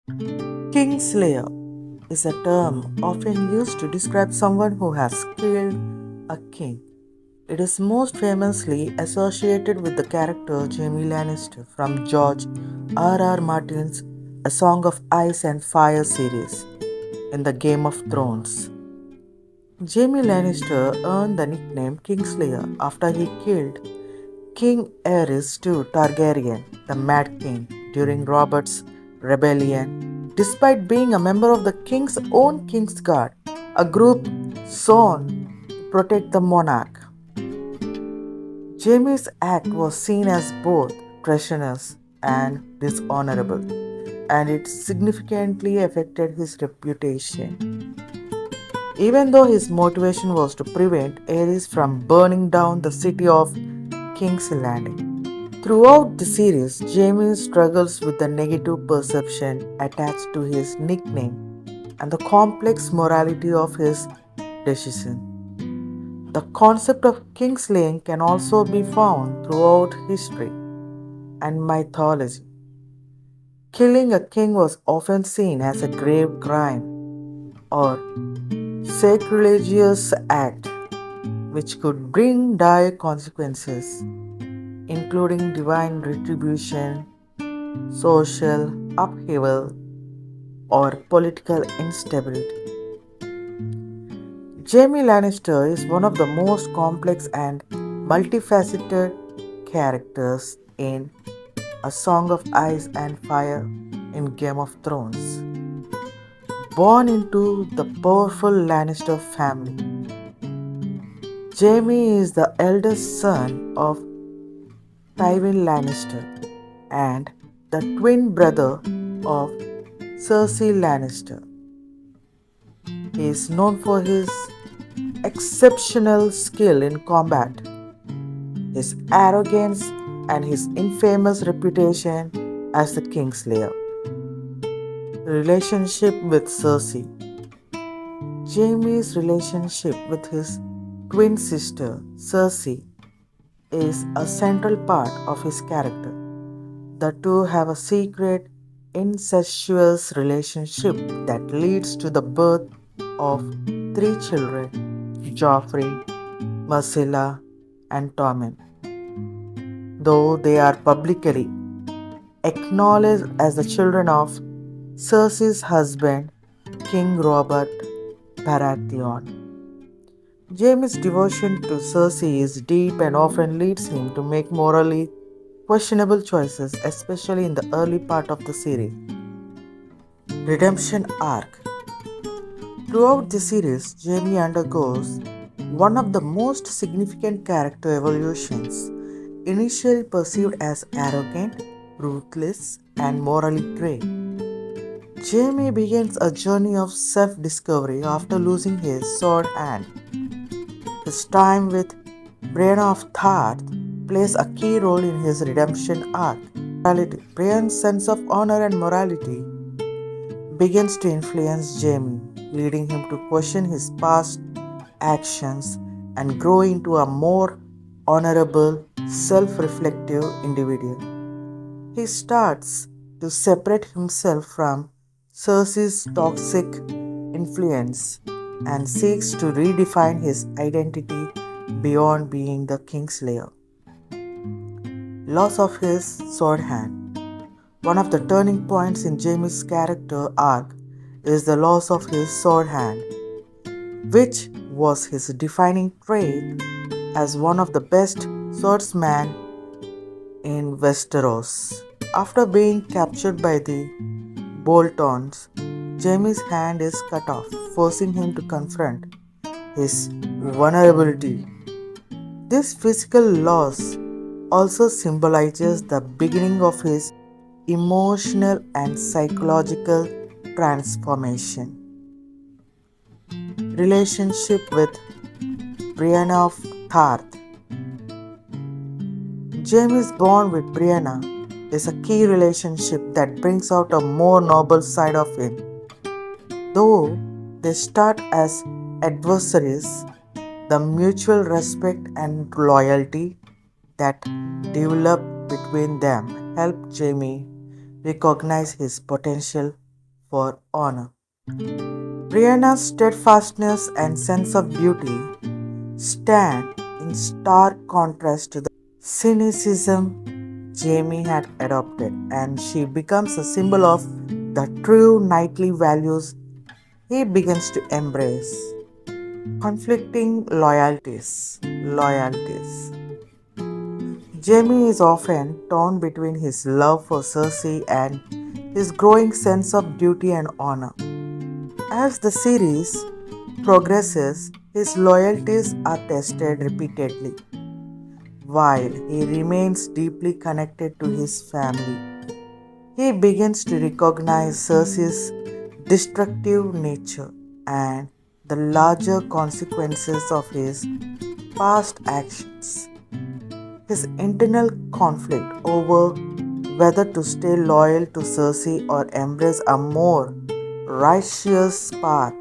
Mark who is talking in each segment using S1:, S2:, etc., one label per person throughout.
S1: Kingslayer is a term often used to describe someone who has killed a king. It is most famously associated with the character Jaime Lannister from George R. R. Martin's A Song of Ice and Fire series in the Game of Thrones. Jaime Lannister earned the nickname Kingslayer after he killed King Aerys II Targaryen, the Mad King, during Robert's rebellion, despite being a member of the king's own Kingsguard, a group sworn to protect the monarch. Jaime's act was seen as both treasonous and dishonorable, and it significantly affected his reputation. Even though his motivation was to prevent Aerys from burning down the city of King's Landing. Throughout the series, Jaime struggles with the negative perception attached to his nickname and the complex morality of his decision. The concept of kingslaying can also be found throughout history and mythology. Killing a king was often seen as a grave crime or sacrilegious act which could bring dire consequences, including divine retribution, social upheaval, or political instability. Jaime Lannister is one of the most complex and multifaceted characters in A Song of Ice and Fire in Game of Thrones. Born into the powerful Lannister family, Jaime is the eldest son of Tywin Lannister and the twin brother of Cersei Lannister. He is known for his exceptional skill in combat, his arrogance, and his infamous reputation as the Kingslayer. Relationship with Cersei. Jaime's relationship with his twin sister Cersei is a central part of his character. The two have a secret, incestuous relationship that leads to the birth of three children: Joffrey, Marcella, and Tommen. Though they are publicly acknowledged as the children of Cersei's husband, King Robert Baratheon. Jaime's devotion to Cersei is deep and often leads him to make morally questionable choices, especially in the early part of the series. Redemption Arc. Throughout the series, Jaime undergoes one of the most significant character evolutions. Initially perceived as arrogant, ruthless, and morally grey, Jaime begins a journey of self-discovery after losing his sword hand. His time with Brienne of Tarth plays a key role in his redemption arc. Brienne's sense of honor and morality begins to influence Jaime, leading him to question his past actions and grow into a more honorable, self-reflective individual. He starts to separate himself from Cersei's toxic influence and seeks to redefine his identity beyond being the Kingslayer. Loss of his sword hand. One of the turning points in Jaime's character arc is the loss of his sword hand, which was his defining trait as one of the best swordsmen in Westeros. After being captured by the Boltons, Jaime's hand is cut off, forcing him to confront his vulnerability. This physical loss also symbolizes the beginning of his emotional and psychological transformation. Relationship with Brienne of Tarth. Jaime's bond with Brienne is a key relationship that brings out a more noble side of him. Though they start as adversaries, the mutual respect and loyalty that develop between them help Jaime recognize his potential for honor. Brianna's steadfastness and sense of duty stand in stark contrast to the cynicism Jamie had adopted, and she becomes a symbol of the true knightly values he begins to embrace. Conflicting loyalties. Jamie is often torn between his love for Cersei and his growing sense of duty and honor. As the series progresses, his loyalties are tested repeatedly, while he remains deeply connected to his family. He begins to recognize Cersei's destructive nature and the larger consequences of his past actions. His internal conflict over whether to stay loyal to Cersei or embrace a more righteous path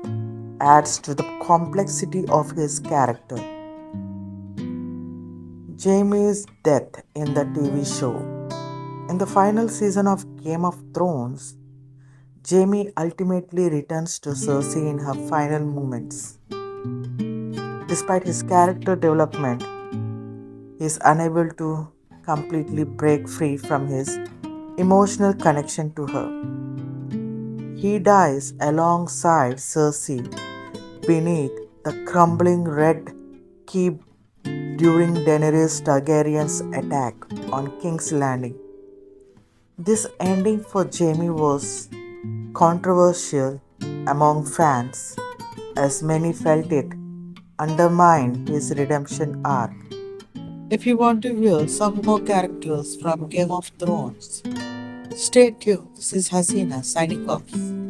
S1: adds to the complexity of his character. Jaime's death in the TV show. In the final season of Game of Thrones, Jaime ultimately returns to Cersei in her final moments. Despite his character development, he is unable to completely break free from his emotional connection to her. He dies alongside Cersei beneath the crumbling red keep during Daenerys Targaryen's attack on King's Landing. This ending for Jaime was controversial among fans, as many felt it undermined his redemption arc. If you want to hear some more characters from Game of Thrones, stay tuned. This is Hasina signing off.